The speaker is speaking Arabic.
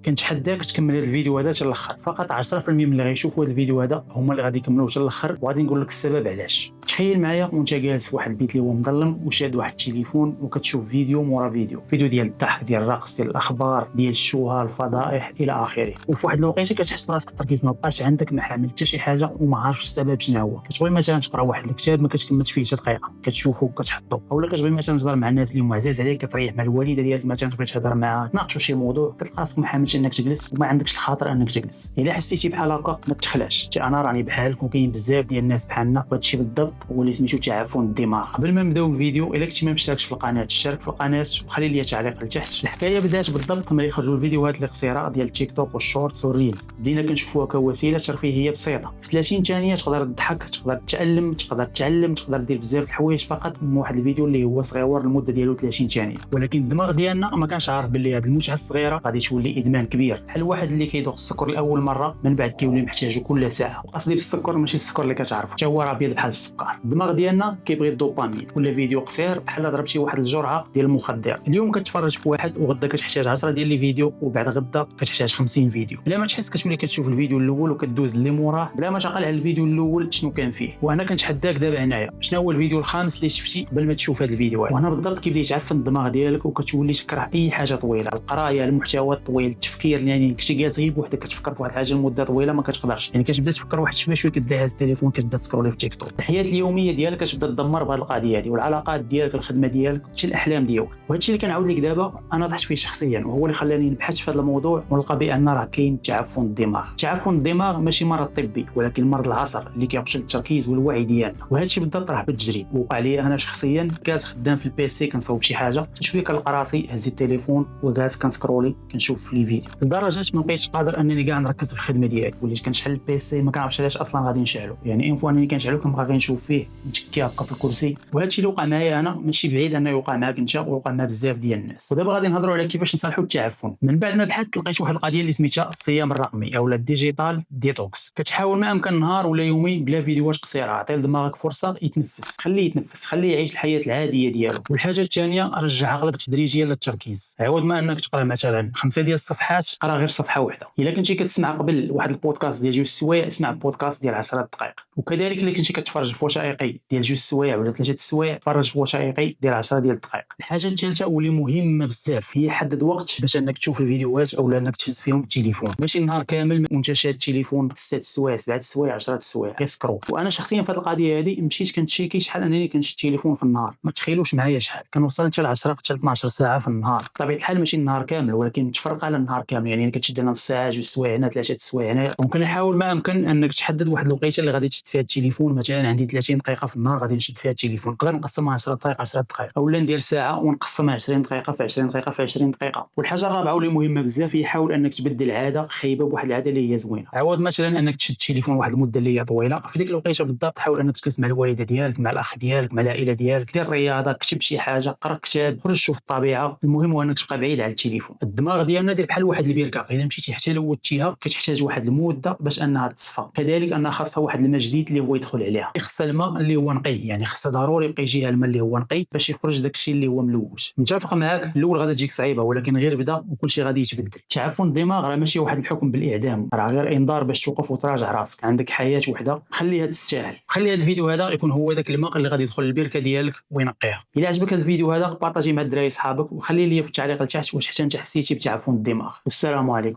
كنتحداك تكمل هذا الفيديو هذا حتى الاخر. فقط 10% من اللي غيشوفوا هذا الفيديو هذا هما اللي غادي يكملوه حتى الاخر، وغادي نقول لك السبب علاش. تخيل معايا وانت جالس في واحد البيت اللي هو مظلم وشاد واحد التليفون وكتشوف فيديو مورا فيديو ديال الضحك، ديال الرقص، ديال الاخبار، ديال الشوهه، الفضائح الى اخره. وفي واحد الوقيته كتحس براسك التركيز ما بقاش عندك، ما حامل حتى شي حاجه وما عارفش السبب شنو هو. كتبغي مثلا تقرا واحد الكتاب ما كتكملش فيه حتى دقيقه، كتشوفه وكتحطو، اولا كتبغي مثلا تهضر مع الناس اللي هما عزاز عليك، كتريح مع الوالده ديالك مثلا تبغي تهضر معاها تناقشوا شي موضوع، كتلقى راسك ما حاملش انك تجلس وما عندكش الخاطر انك تجلس. الا حسيتي بحال هكا ما تخلاش، حتى انا راني بحالك وكاين بزاف ديال الناس بحالنا، وهذا الشيء بالضبط هو اللي سميتو تعفن الدماغ. قبل ما نبداو الفيديو، الا كنتي ما مشتركش في القناه اشترك في القناه وخلي لي تعليق لتحت. الحكايه بدات بالضبط ملي خرجوا الفيديوهات القصيره ديال التيك توك والشورتس والريلز، بدينا كنشوفوها كوسيله ترفيهيه بسيطه. في 30 ثانيه تقدر تضحك، تقدر تتعلم، تقدر تعلم، تقدر دير بزاف د الحوايج فقط من واحد الفيديو اللي هو صغيور المده ديالو 30 ثانيه. ولكن الدماغ ديالنا ما كانش عارف باللي هذه المتعه الصغيره غادي تولي ادمان كبير، بحال واحد اللي كيذوق السكر لاول مره من بعد كيولي محتاجو كل ساعه. وقصدي بالسكر ماشي السكر اللي كتعرف، حتى هو راه ابيض بحال السكر. الدماغ ديالنا كيبغي الدوبامين، كل فيديو قصير بحال ضربتي واحد الجرعه ديال المخدر. اليوم كتفرج في واحد وغدا كتحتاج 10 ديال لي فيديو، وبعد غدا كتحتاج 50 فيديو. بلا ما تحس كتولي كتشوف الفيديو الاول وكدوز اللي موراه بلا ما تعقل على الفيديو الاول شنو كان فيه. وانا كنتحداك دابا هنايا، شنو هو الفيديو الخامس اللي شفتي قبل ما تشوف هذا الفيديو؟ وهنا بالضبط كيبدا يتعفن الدماغ ديالك وكتولي تكره اي حاجه طويله، القرايه، المحتوى الطويل، التفكير. يعني كنتي جالس غير بوحدك كتفكر في واحد الحاجه لمده طويله ما كتقدرش، يعني كتبدا تفكر واحد شويه كتدعس التليفون، كتبدا تسكرولي في تيك توك. الحياه اليوميه ديالك كتبدا تدمر بهذه القضيه هذه، والعلاقات ديالك، الخدمه ديالك، حتى الاحلام ديالك. وهذا الشيء اللي كنعاود لك دابا انا طحت فيه شخصيا، وهو اللي خلاني نبحث في هذا الموضوع ونلقى بان راه كاين تعفن الدماغ. تعفن الدماغ ماشي مرض طبي، ولكن مرض العصر اللي كيقتل التركيز والوعي ديالنا. وهذا الشيء بالضبط راه بالتجريب وقع لي انا شخصيا. كنت خدام في البيسي كنصاوب شي حاجه، شويه كنلقى راسي هزيت التليفون وجالس كنسكرولي كنشوف في الفيديو، لدرجه ما بقيتش قادر انني كاع نركز في الخدمه ديالي. وليت كنشحل البيسي ما كنعرفش علاش اصلا غادي نشعلو، يعني اون فوا انني كنشعلو كنبقى غير نشوف فيه متكي هكا في الكرسي. وهذا الشيء اللي وقع معايا انا ماشي بعيد انه يوقع معاك انت ويوقع مع بزاف ديال الناس. ودابا غادي نهضروا على كيفاش نصلحوا التعفن. من بعد ما بحثت لقيت واحد القضيه اللي سميتها الصيام الرقمي اولا الديجيتال ديتوكس. كتحاول ما امكن نهار ولا يومين بلا فيديوهات قصيره، عطي لدماغك فرصه يتنفس، خليه يتنفس، خليه يعيش الحياه العاديه ديالو. والحاجه الثانيه رجع عقلك تدريجيا للتركيز. عوض ما انك تقرا مثلا 5 ديال الصفحات قرا غير صفحه واحده. الا كنتي كتسمع قبل واحد البودكاست ديال 2 سوايع اسمع البودكاست ديال 10 دقائق. وكذلك الا كنتي كتفرج في وثائقي ديال 2 سوايع ولا 3 سوايع فرج في وثائقي ديال 10 ديال الدقائق. الحاجه الثالثه واللي مهمه بزاف هي حدد وقت باش انك تشوف الفيديوهات اولا انك تهز فيهم التليفون. ماشي النهار كامل وانت شاد التليفون 6 سوايع 7 سوايع 10 سوايع يسكرو. وانا شخصيا في هذه القضيه هذه مشيت كنتشيكي شحال انني كنشد التليفون في النهار. ما تخيلوش معايا شحال كنوصل حتى ل 10 حتى 12 ساعه في النهار. بطبيعه الحال ماشي النهار كامل، ولكن متفرق على النهار كامل. يعني كتشد انا نص ساعه 2 سوايع هنا 3 سوايع هنا. ممكن نحاول ما امكن انك تحدد واحد الوقيته اللي غادي تشد فيها التليفون. مثلا عندي 30 دقيقه في النهار غادي نشد فيها التليفون، نقدر نقسمها 10 دقائق 10 دقائق، اولا ندير ساعه ونقسمها 20 دقيقه في 20 دقيقه في 20 دقيقه. والحاجه الرابعه واللي مهمه بزاف هي حاول انك تبدل عاده خايبه بواحد العاده اللي هي زوينه. عوض مثلا انك تشد التليفون واحد المده اللي هي طويله، في ديك الوقيته بالضبط حاول انك تجلس مع الوالده ديالك، مع الاخ ديالك، مع العائله ديالك، دير رياضه، كتب شي حاجه، قرا كتاب، خرج شوف الطبيعه. المهم هو انك تبقى بعيد على التليفون. الدماغ ديالنا دير بحال واحد البركه، الا مشيتي حتى لودتيها كتحتاج واحد المده باش انها تصفى. كذلك انها خاصها واحد الماء جديد اللي هو يدخل عليها. خاصها الماء اللي هو نقي، يعني خاصها ضروري يبقى يجيها الماء اللي هو نقي باش يخرج داكشي اللي هو ملوث. متفق معاك الاول غادا تجيك صعيبه، ولكن غير بدا وكل شيء غادي يتبدل. تعفن الدماغ راه ماشي واحد الحكم بالاعدام، راه غير انذار باش توقف وتراجع راسك. عندك حياه وحده خليها تستاهل. خلي هذا الفيديو هذا يكون هو ذاك الماء اللي غادي يدخل البركه ديالك وينقيها. الا عجبك هذا الفيديو هذا بارطاجي مع الدراري صحابك، وخلي لي في التعليق لتحت واش حتى انت حسيتي بتعفن الدماغ. والسلام عليكم.